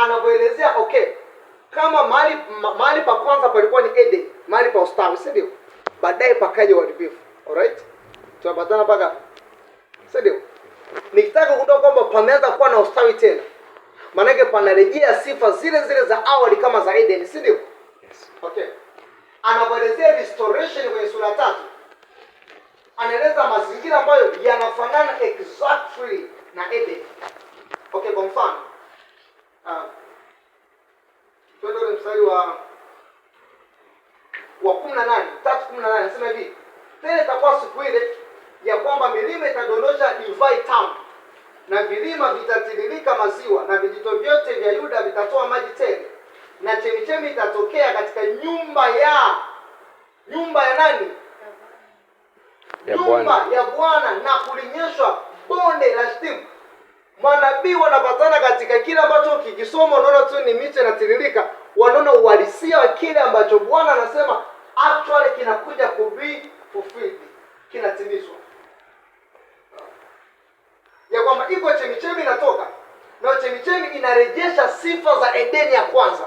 anapoelezea kama mahali pa kwanza palikuwa ni Eden, mahali pa ustawi, si ndio? Baadaye pakaja uharibifu. Alright? Tunapatana paka. Si ndio? Nikitaka kutoka kwamba pameanza kuwa na ustawi tena, maana panarejea sifa zile zile za awali kama za Eden, si ndio? Yes. Okay. Anapoelezea restoration kwenye sura 3, anaeleza mazingira ambayo yanafanana exactly na Eden. Okay, kwa mfano twende ule mstari wa 18, 3:18 anasema hivi: tena itakuwa siku ile ya kwamba milima itadondosha divai tamu na vilima vitatiririka maziwa na vijito vyote vya Yuda vitatoa maji tele, na chemichemi itatokea katika nyumba ya nani? Nyumba ya Bwana, na kulinyeshwa bonde la Shitimu. Manabii wanapatana katika kile ambacho kikisoma unaona tu ni miche inatiririka, wanaona uhalisia wa kile ambacho Bwana anasema actually kinakuja ku be fulfilled, kinatimizwa. Ya kwamba iko chemichemi inatoka, na chemichemi inarejesha sifa za Edeni ya kwanza.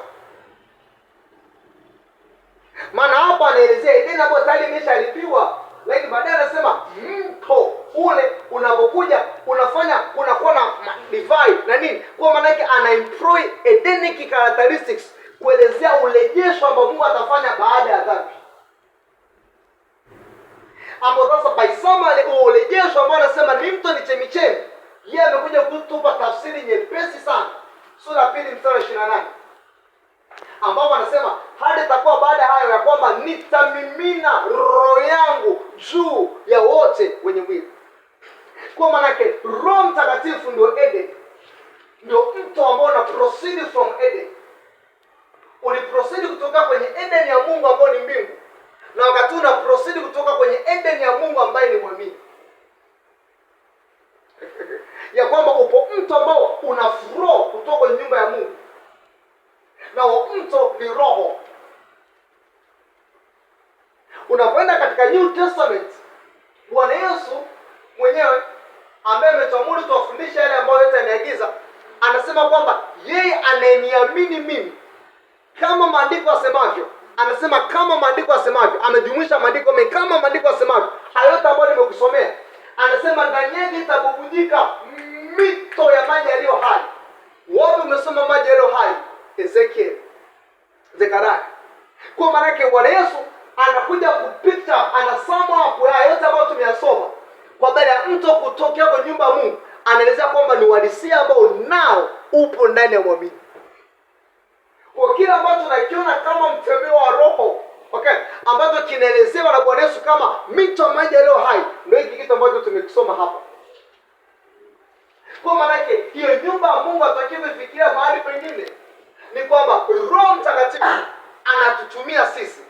Maana hapa anaelezea Edeni ambayo tayari imeshalipiwa, lakini baadaye anasema mto ule unapokuja unafanya unakuwa na divide na nini, kwa maana yake ana employ Edenic characteristics kuelezea urejesho ambao Mungu atafanya baada ya dhambi, ambao sasa by summary urejesho ambao anasema ni mto, ni chemichemi. Yeye amekuja kutupa tafsiri nyepesi sana, sura ya 2 mstari 28, ambapo anasema hadi itakuwa baada hayo ya kwamba nitamimina roho yangu juu ya wote wenye mwili. Kwa maana yake Roho Mtakatifu ndio Eden, ndio mto ambao una proceed from Eden. Uliproceed kutoka kwenye Eden ya Mungu ambao ni mbingu, na wakati una proceed kutoka kwenye Eden ya Mungu ambaye ni mwamini. Ya kwamba upo mto ambao una flow kutoka kwenye nyumba ya Mungu, na huo mto ni Roho. Unapoenda katika New Testament, Bwana Yesu mwenyewe ambaye ametuamuru tuwafundishe yale ambayo yote ameagiza, anasema kwamba yeye anayeniamini mimi, kama maandiko yasemavyo, anasema kama maandiko yasemavyo, amejumuisha maandiko mengi, kama maandiko yasemavyo, hayo yote ambayo nimekusomea, anasema ndani yake itabubujika mito ya maji yaliyo hai. Wapi umesoma maji yaliyo hai? Ezekiel, Zekaria. Kwa maana yake Bwana Yesu anakuja kupita, anasema hapo haya yote ambayo tumeyasoma kwa habari ya mto kutokea kwa nyumba ya Mungu, anaelezea kwamba ni uhalisia ambao nao upo ndani ya muamini. Kwa kile ambacho tunakiona kama mtembeo wa Roho, ambacho kinaelezewa na Bwana Yesu kama mito maji yaliyo hai, ndio hiki kitu ambacho tumekisoma hapa. Kwa maana yake hiyo nyumba ya Mungu atakifikiria mahali pengine ni kwamba Roho Mtakatifu anatutumia sisi.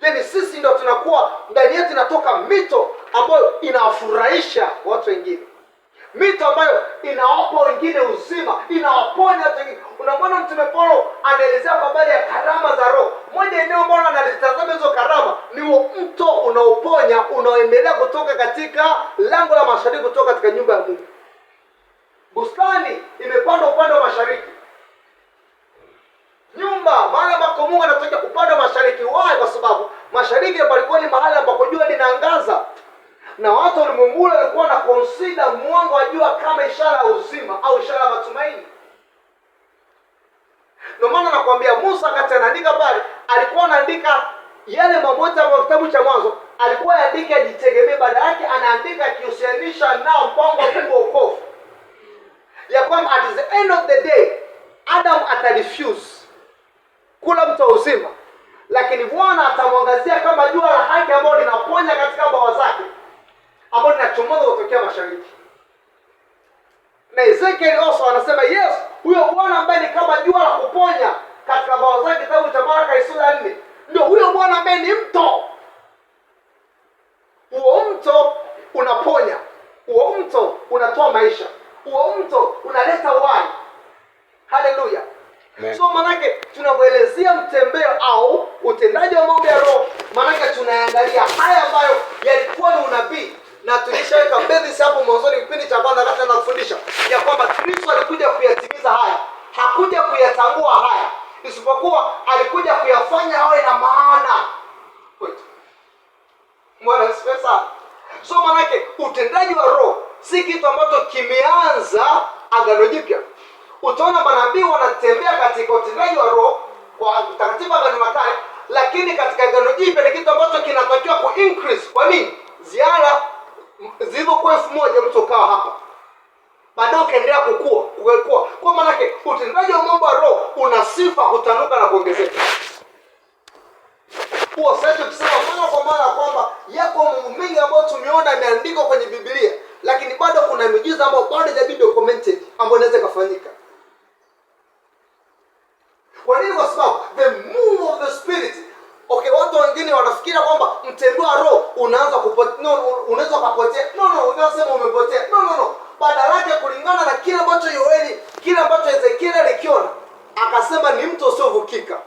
Yaani sisi ndio tunakuwa ndani yetu inatoka mito ambayo inawafurahisha watu wengine. Mito ambayo inawapa wengine uzima, inawaponya watu wengine. Unamwona Mtume Paulo anaelezea habari ya karama za Roho. Moja eneo ambalo analitazama hizo karama ni huo mto unaoponya, unaoendelea kutoka katika lango la mashariki, kutoka katika nyumba ya Mungu. Bustani imepandwa upande wa mashariki. Nyumba mahali ambako Mungu anatokea upande wa mashariki. Why? Kwa sababu mashariki palikuwa ni mahali ambako jua linaangaza, na watu ulimwenguni walikuwa na consider mwanga wa jua kama ishara ya uzima au ishara ya matumaini. Ndio maana nakwambia Musa wakati anaandika pale, alikuwa anaandika yale mambo yote ya kitabu cha Mwanzo, alikuwa yaandika ajitegemee, baada yake anaandika akihusianisha nao mpango wa Mungu wa wokovu, ya kwamba at the end of the day Adam atarefuse kula mto uzima, lakini Bwana atamwangazia kama jua la haki ambalo linaponya katika bawa zake, ambalo linachomoza kutokea mashariki. Na Ezekiel also anasema yes, huyo Bwana ambaye ni kama jua la kuponya katika bawa zake, kitabu cha Malaki sura 4, ndio huyo Bwana ambaye ni mto. Huo mto unaponya, huo mto unatoa maisha, huo mto unaleta uhai. Haleluya. So manake tunapoelezea mtembeo au utendaji wa mambo ya Roho, manake tunaangalia haya ambayo yalikuwa ni unabii, na tulishaweka basics hapo mwanzoni kipindi cha kwanza wakati tunafundisha ya kwamba Kristo alikuja kuyatimiza haya. hakuja kuyatangua haya, isipokuwa alikuja kuyafanya awe na maana. Bwana asifiwe sana. So manake utendaji wa Roho si kitu ambacho kimeanza Agano Jipya. Utaona manabii wanatembea katika utendaji wa Roho kwa utakatifu Agano la Kale, lakini katika Agano Jipya ni kitu ambacho kinatakiwa ku increase. Kwa nini? Ziara zilizokuwa 1000 mtu ukawa hapa, baadaye ukaendelea kukua. Kwa manake utendaji wa mambo ya Roho una sifa kutanuka na kuongezeka. Kwa sababu tukisema mara kwa mara kwamba yako mambo mengi ambayo tumeona yameandikwa kwenye Biblia, lakini bado kuna miujiza ambayo bado haijabidi documented ambayo inaweza kufanyika. Kwa nini? Kwa sababu the move of the Spirit. Okay, watu wengine wanafikiria kwamba mtembeo wa Roho unaanza kupotea. No, unaweza kupotea. No, unasema umepotea. No. Badala yake kulingana na kile ambacho Yoeli, kile ambacho Ezekiel alikiona, akasema ni mto usiovukika.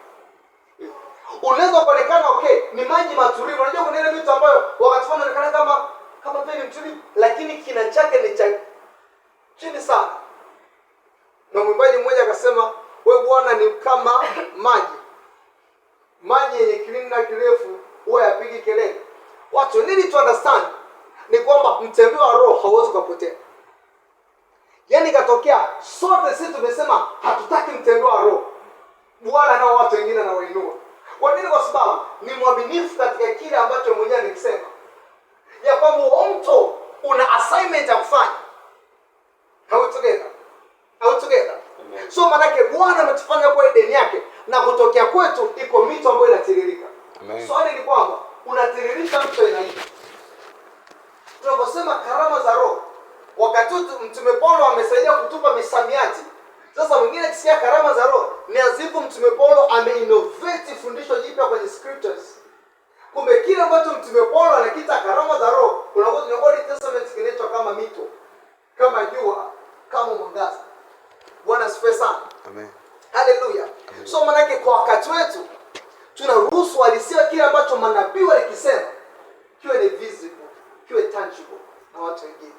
Unaweza kuonekana okay, ni maji matulivu. Unajua kuna ile mito ambayo wakati fulani inaonekana kama vile ni mtulivu, lakini kina chake ni cha chini sana. Na mwimbaji mmoja akasema, wewe Bwana ni kama maji yenye kilindi kirefu huwa yapigi kelele. Watu need to understand ni kwamba mtembeo wa Roho hauwezi kupotea. Yaani katokea sote sisi tumesema hatutaki mtembeo wa Roho, Bwana nao watu wengine na wainua. Kwa nini? Kwa sababu ni mwaminifu katika kile ambacho mwenyewe alikisema, ya kwamba mtu una assignment ya kufanya. How together. So manake Bwana ametufanya kwa ideni yake, na kutokea kwetu iko mito ambayo inatiririka. Swali ni kwamba unatiririsha mto ina nini? Tunaposema karama za Roho, wakati Mtume Paulo amesaidia kutupa misamiati. Sasa mwingine akisikia karama za Roho ni azifu Mtume Paulo ameinnovate fundisho jipya kwenye scriptures. Kumbe kile ambacho Mtume Paulo anakiita karama za Roho, unakuta ni Old Testament kinaitwa kama mito, kama jua, kama mwangaza. Bwana asifiwe sana. Amen. Hallelujah. So manake kwa wakati wetu tunaruhusu halisia kile ambacho manabii walikisema kiwe ni visible, kiwe tangible na watu wengine.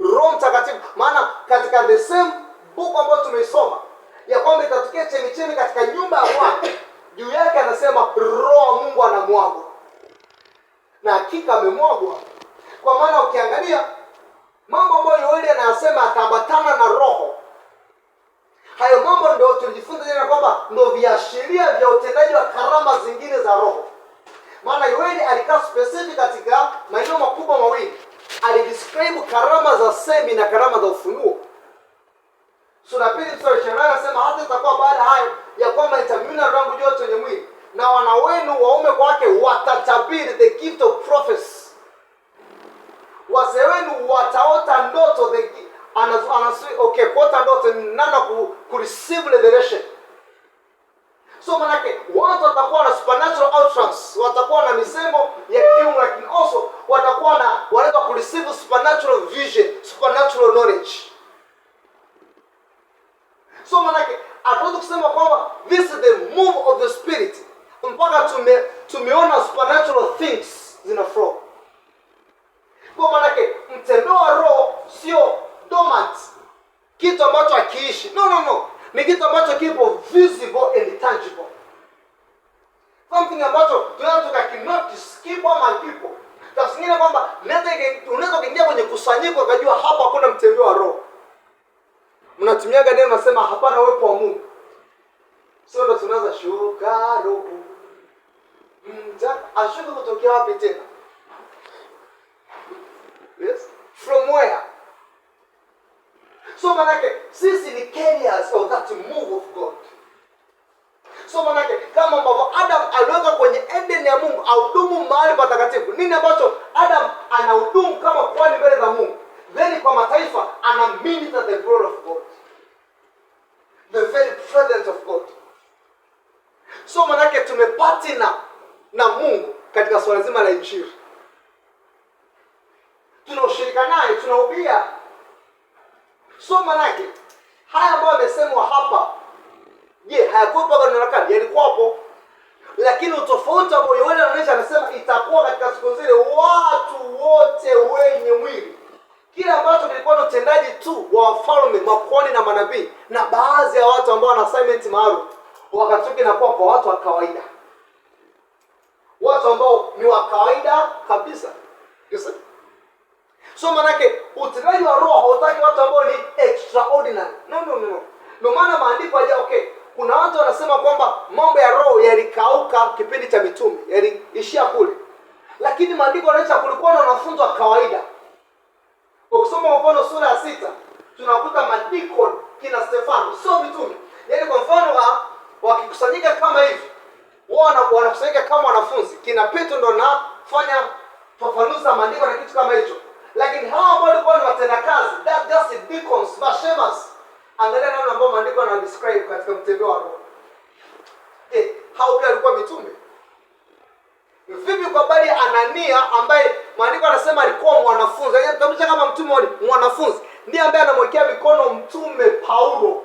Roho Mtakatifu, maana katika the same book ambayo tumeisoma ya kwamba itatokea chemichemi katika nyumba ya Bwana, juu yake anasema Roho wa Mungu anamwagwa. Na hakika amemwagwa. Kwa maana ukiangalia mambo ambayo Yoeli anayasema ataambatana na Roho, hayo mambo ndio tulijifunza jana kwamba ndio viashiria vya utendaji wa karama zingine za Roho. Maana Yoeli alikaa specific katika maeneo makubwa mawili. Alidescribe karama za semi na karama za ufunuo. Sura 2:20 anasema hata itakuwa baada hayo ya kwamba nitamimina Roho wangu juu ya wote wenye mwili, na wana wenu waume kwa wake watatabiri, the gift of prophecy. Wazee wenu wataota ndoto, kuota ndoto nana ku receive revelation. So manake watu watakuwa na supernatural utterance, watakuwa na misemo ya kiungu, lakini also watakuwa wanaweza ku receive supernatural vision, supernatural knowledge. So manake hatuwezi kusema kwamba this is the move of the Spirit mpaka tumeona supernatural things zina flow. Kwa manake mtembeo wa Roho sio dormant, kitu ambacho hakiishi. No. Ni kitu ambacho kipo visible and tangible. Something ambacho tunaweza tukinotice keep on my people. Tafsiri kwamba unaweza kuingia kwenye kusanyiko ukajua hapa hakuna mtembeo wa Roho. Mnatumiaga neno nasema hapana uwepo wa Mungu. Sio ndo tunaanza shuka Roho. Ashuka kutokea wapi tena? Yes? From where? So manake sisi ni carriers of that move of God. So manake kama ambavyo Adam aliweka kwenye Eden ya Mungu audumu mahali patakatifu. Nini ambacho Adam anahudumu kama kwani mbele za Mungu? Then kwa mataifa ana minister the glory of God, the very presence of God. So manake tumepartner na Mungu katika swala zima la injili. Tunaushirika naye, tunahubia. So manake haya ambayo yamesemwa hapa, hayakuwepo kwa neno kali, yalikuwapo. Lakini utofauti ambao Yoeli anaonyesha, anasema itakuwa katika siku zile watu wote wenye mwili kile ambacho kilikuwa ni utendaji tu wa wafalme, makuhani na manabii na baadhi ya watu ambao wana assignment maalum, wakati inakuwa kwa watu wa kawaida, watu ambao ni wa kawaida kabisa. So manake utendaji wa roho hautaki watu ambao ni extraordinary. No. Ndio maana maandiko haja kuna watu wanasema kwamba mambo ya roho yalikauka kipindi cha mitume, yaliishia kule. Lakini maandiko yanaonyesha kulikuwa na wanafunzi wa kawaida. Ukisoma mfano sura ya 6, tunakuta madikon kina Stefano, sio mitume. Yaani kwa mfano wakikusanyika kama hivi, wanakusanyika kama wanafunzi. Kina Petro ndo anafanya fafanuzi za maandiko na kitu kama hicho. Lakini hao ambao walikuwa ni watendakazi, that just deacons, mashemasi. Angalia namna ambao maandiko yana describe katika mtembeo wa roho. Hao pia walikuwa mitume. Vipi kwa bali Anania ambaye maandiko yanasema alikuwa mwanafunzi, yaani tutamsha kama mtume mwanafunzi, ndiye ambaye anamwekea mikono mtume Paulo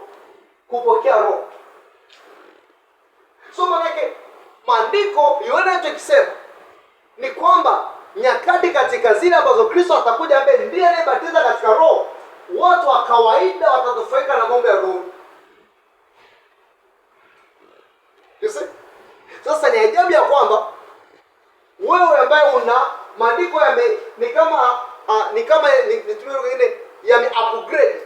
kupokea roho. So manake maandiko yanachokisema ni kwamba nyakati katika zile ambazo Kristo atakuja ambaye ndiye anayebatiza katika roho, watu wa kawaida watanufaika na mambo ya roho. Sasa ni ajabu ya kwamba wewe ambaye una maandiko ni kama yame upgrade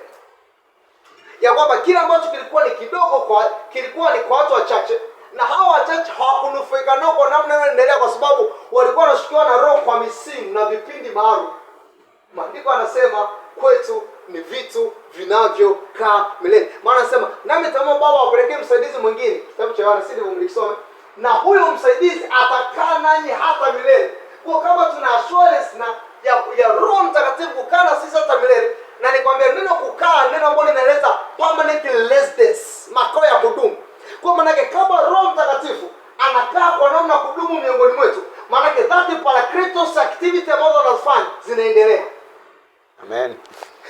ya kwamba kile ambacho kilikuwa ni kidogo kilikuwa ni kwa watu wachache, na hao wachache hawakunufaika nao kwa namna inayoendelea, kwa sababu walikuwa wanashikiwa na roho kwa misimu na vipindi maalum. Maandiko anasema kwetu ni vitu vinavyokaa milele. Maana anasema nami nitamwomba Baba awapelekee msaidizi mwingine, kitabu cha Yohana 6 mlisome, na huyo msaidizi atakaa nanyi hata milele. Kwa kama tuna assurance ya Roho Mtakatifu kukaa na sisi hata milele, na nikwambia neno kukaa, neno ambalo linaeleza permanent residence, makao ya kudumu. Kwa maana yake kama Roho Mtakatifu anakaa kwa namna kudumu miongoni mwetu, maana yake that paracletos activity ambazo anafanya zinaendelea. Amen.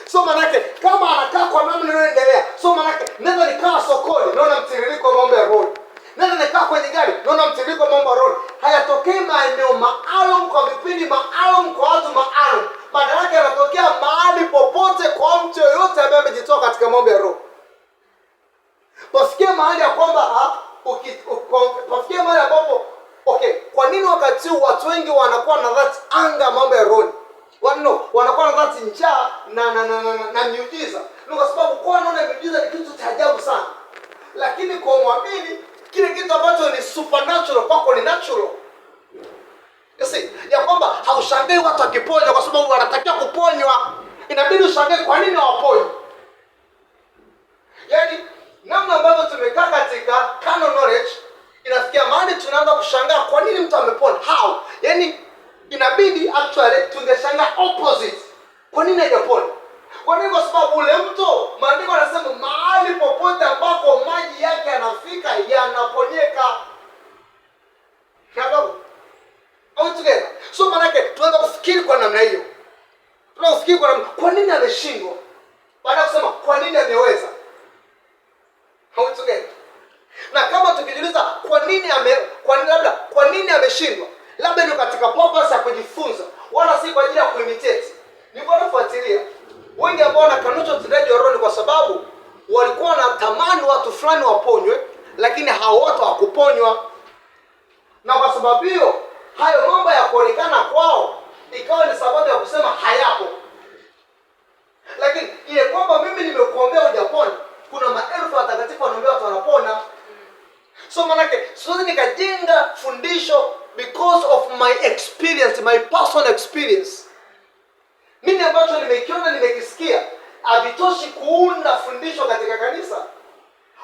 So manake kama anakaa kwa namna inayoendelea, so manake nenda nikaa sokoni, naona mtiririko wa mambo ya roho. Nenda nikaa kwenye gari, naona mtiririko wa mambo ya roho. Hayatokei maeneo maalum kwa vipindi maalum kwa watu maalum. Badala yake yanatokea mahali popote kwa mtu yoyote ambaye amejitoa katika mambo ya roho. Pafikie mahali ya kwamba pafikie mahali ambapo kwa nini wakati watu wengi wanakuwa na that anga mambo ya roho? Wanakuwa na dhati njaa na miujiza. Ni kwa sababu kwa naona miujiza ni kitu cha ajabu sana. Lakini kwa muamini kile kitu ambacho ni supernatural kwako ni natural. Ya kwamba haushangai watu wakiponywa kwa sababu wanatakiwa kuponywa. Inabidi ushangae kwa nini hawaponywi. Yaani namna ambavyo tumekaa katika canon knowledge inafikia mahali tunaanza kushangaa kwa nini mtu amepona. How? Yaani inabidi actually tungeshangaa opposite. Kwa nini hajapona? Kwa nini? Kwa sababu ule mtu maandiko yanasema mahali popote ambako maji yake yanafika yanaponyeka. Hello? Au together. So manake tuanza kufikiri kwa namna hiyo. Tunafikiri kwa nini ameshindwa? Baada ya kusema kwa nini ameweza. Au together. Na kama tukijiuliza kwa nini ameshindwa? Labda ni katika purpose ya kujifunza, wala si kwa ajili ya kuimitate. Nilikuwa nafuatilia wengi ambao wanakanusha utendaji wa roho kwa sababu walikuwa wanatamani watu fulani waponywe, lakini hao watu hawakuponywa. Na kwa sababu hiyo, hayo mambo ya kuonekana kwao ikawa ni sababu ya kusema hayapo. Lakini ile kwamba mimi nimekuombea hujapona, kuna maelfu ya watakatifu wanaombea watu wanapona. So manake siwezi nikajenga fundisho because of my experience, my personal experience. Mimi ambacho nimekiona, nimekisikia, havitoshi kuunda fundisho katika kanisa.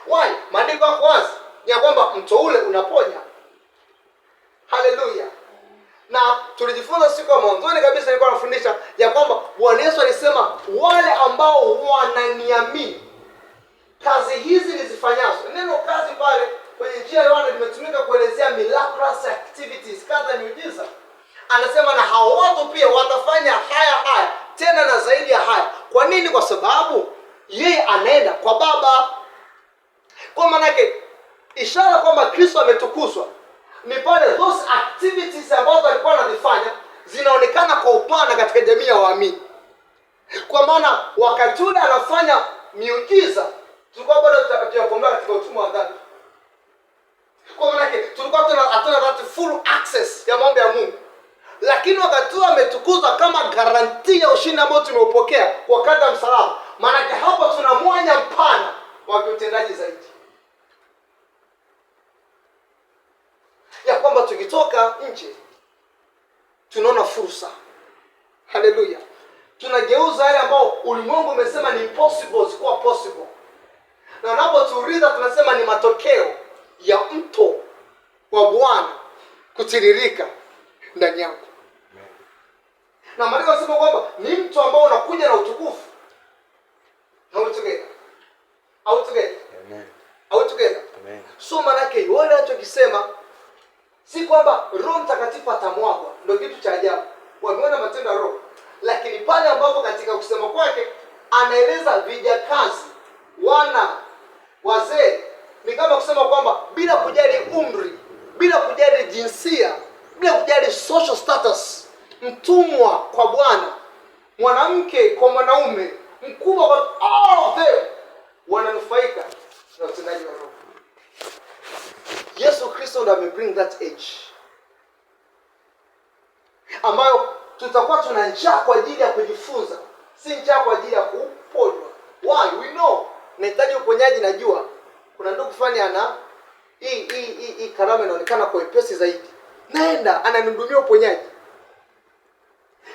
Why? Maandiko yako wazi ya kwamba mto ule unaponya. Haleluya. Na tulijifunza siku ya mwanzoni kabisa nilikuwa nafundisha ya kwamba Bwana Yesu alisema wale ambao wananiamini kazi hizi nizifanyazo. Neno kazi pale kwenye njia ya Yohana limetumika kuelezea miraculous activities, kazi miujiza. Anasema na hao watu pia watafanya haya tena na zaidi ya haya. Kwa nini? Kwa sababu yeye anaenda kwa Baba. Kwa maana yake ishara kwamba Kristo ametukuzwa ni pale those activities ambazo alikuwa anazifanya zinaonekana kwa upana katika jamii ya waamini. Kwa maana wakati ule anafanya miujiza tulikuwa bado tunakombolewa katika utumwa wa dhambi. Kwa maana yake tulikuwa hatuna that full access ya mambo ya Mungu. Lakini wakati ule ametukuzwa kama garantia ya ushindi ambao tumeupokea wakati wa msalaba. Maana yake hapo tuna mwanya mpana wa utendaji zaidi. Ya kwamba tukitoka nje tunaona fursa. Haleluya. Tunageuza yale ambao ulimwengu umesema ni impossible kuwa possible. Na unapotuuliza tunasema ni matokeo ya mto wa Bwana kutiririka ndani yako. Na maandiko yanasema kwamba ni mto ambao unakuja na utukufu. How together? How together? Amen. How together? Amen. So manake wale wanachokisema si kwamba Roho Mtakatifu atamwagwa, ndio kitu cha ajabu. Wameona matendo ya Roho. Lakini pale ambapo katika kusema kwake anaeleza vijakazi, wana, wazee, ni kama kusema kwamba bila kujali umri, bila kujali jinsia, bila kujali social status, mtumwa kwa Bwana, mwanamke kwa mwanaume, mkubwa kwa all of them wananufaika na utendaji wa Roho. Yesu Kristo ndiye amebring that age ambayo tutakuwa tuna njaa kwa ajili ya kujifunza, si njaa kwa ajili ya kuponywa. Why? We know nahitaji uponyaji. Najua kuna ndugu fulani ana hii karama inaonekana kwa wepesi zaidi, naenda ananihudumia uponyaji.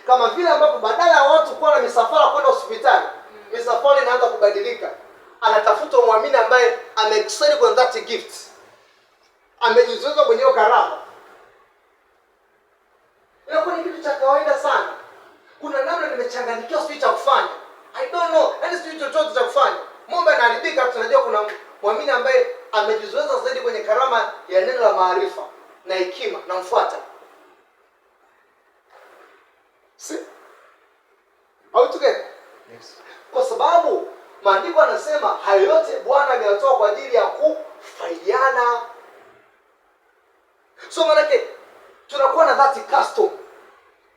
Kama vile ambapo badala ya watu kuwa na misafara kwenda hospitali, misafara inaanza kubadilika. Anatafuta muamini ambaye ameexcel kwa that gift, amejizoeza kwenye hiyo karama. Inakuwa ni kitu cha kawaida sana. Kuna namna nimechanganyikiwa sijui cha kufanya. I don't know. Yaani sijui chochote cha kufanya. Mambo yanaharibika. Tunajua kuna muamini ambaye amejizoeza zaidi kwenye karama ya neno la maarifa na hekima na mfuata. Si? Au together? Yes. Kwa sababu maandiko yanasema hayo yote Bwana ameyatoa kwa ajili ya kufaidiana. So manake tunakuwa na that custom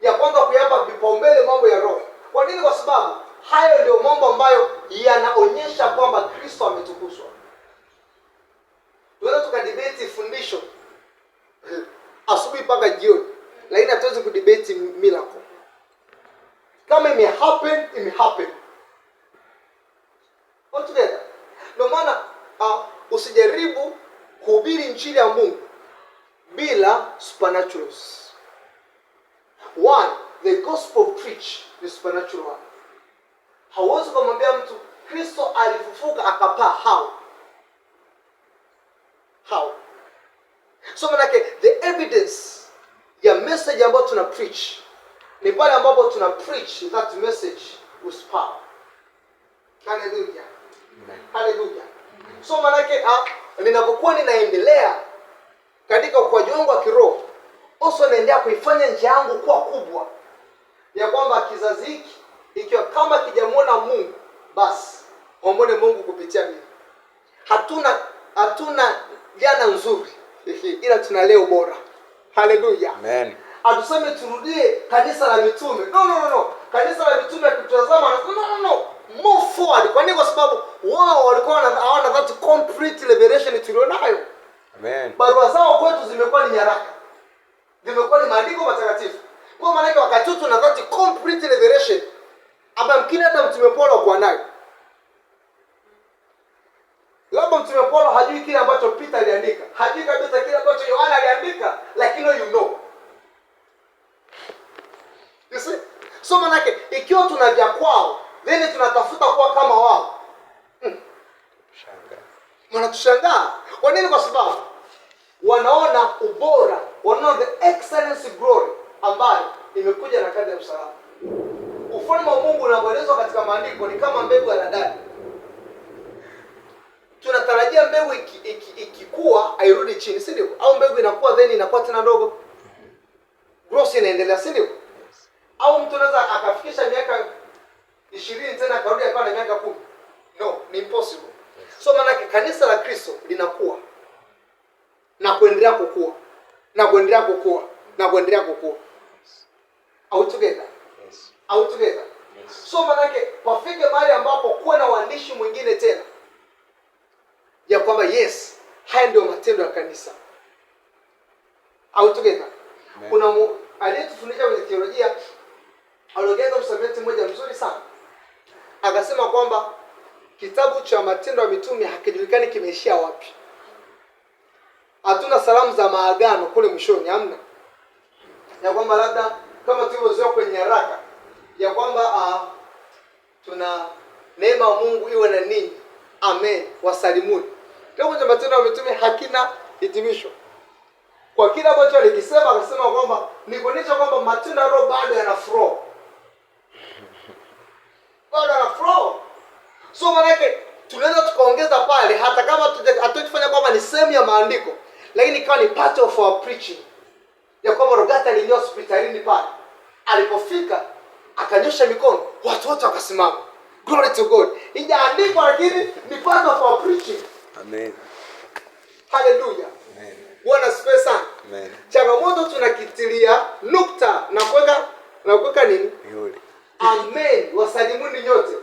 ya kwanza kuyapa vipaumbele mambo ya Roho. Kwa nini? Kwa sababu hayo ndio mambo ambayo yanaonyesha kwamba Kristo ametukuzwa. Tunaweza tukadebate fundisho asubuhi mpaka jioni, lakini hatuwezi kudebate miracle. Kama imehappen, imehappen. All together. Ndio maana usijaribu kuhubiri injili ya Mungu bila supernaturals. One, the gospel preach the supernatural one. Hauwezi kumwambia mtu Kristo alifufuka akapaa. How? So manake the evidence ya message ambayo tuna preach ni pale ambapo tuna preach that message with power. Hallelujah. Hallelujah. So manake ninapokuwa ninaendelea katika ukuaji wangu wa kiroho, also naendelea kuifanya njia yangu kuwa kubwa, ya kwamba kizazi hiki ikiwa kama kijamuona Mungu, basi wamuone Mungu kupitia mimi. Hatuna jana nzuri ila tuna leo bora. Haleluya. Amen. Hatuseme turudie kanisa la mitume. No. Kanisa la mitume tukitazama no. Move forward. Kwa nini? Kwa sababu wao walikuwa hawana that complete revelation tulionayo. Amen. Barua zao kwetu zimekuwa ni nyaraka. Zimekuwa ni maandiko matakatifu. Kwa maana yake wakati tu tuna that complete revelation ambayo mkini hata mtume Paulo kwa nayo. Labda mtume Paulo hajui kile ambacho Peter aliandika. Hajui kabisa kile ambacho Yohana aliandika, lakini you know. You see? So maana yake ikiwa tuna vya kwao, then tunatafuta kuwa kama wao. Wanatushangaa. Kwa nini? Kwa sababu wanaona ubora, wanaona the excellence glory ambayo imekuja na kazi ya msalaba. Ufalme wa Mungu unaelezwa katika maandiko ni kama mbegu ya haradali. Tunatarajia mbegu ikikua hairudi chini, si ndio? Au mbegu inakuwa then inakuwa tena ndogo. Growth inaendelea, si ndio? Au mtu anaweza akafikisha miaka 20 tena akarudi akawa na miaka 10. No, ni impossible. So maana kanisa la Kristo linakuwa na kuendelea kukua na kuendelea kukua na kuendelea kukua. Are we together? Yes. Are we together? So manake pafike mahali ambapo kuwa na waandishi mwingine tena ya kwamba yes, haya ndio matendo ya kanisa. Au together. Kuna aliyetufundisha kwenye teolojia aliongeza msamiati mmoja mzuri sana. Akasema kwamba kitabu cha Matendo ya Mitume hakijulikani kimeishia wapi. Hatuna salamu za maagano kule mwishoni, hamna. Ya kwamba labda kama tulivyozoea kwenye haraka ya kwamba tuna neema ya Mungu iwe na ninyi. Amen. Wasalimuni. Kitabu cha Matendo ya Mitume hakina hitimisho. Kwa kila ambacho alikisema akasema kwamba ni kuonyesha kwamba matendo ya Roho bado yana flow. Bado yana flow. So manake tunaweza tukaongeza pale hata kama hatutafanya kwamba ni sehemu ya maandiko, lakini kama ni part of our preaching. Ya kwamba Rogata aliingia hospitalini pale. Alipofika akanyosha mikono, watu wote wakasimama. Glory to God. Ijaandikwa lakini ni part of our preaching. Amen. Hallelujah. Amen. Bwana asifiwe sana. Amen. Changamoto tunakitilia nukta na kuweka nini? Mihuri. Amen. Wasalimuni nyote.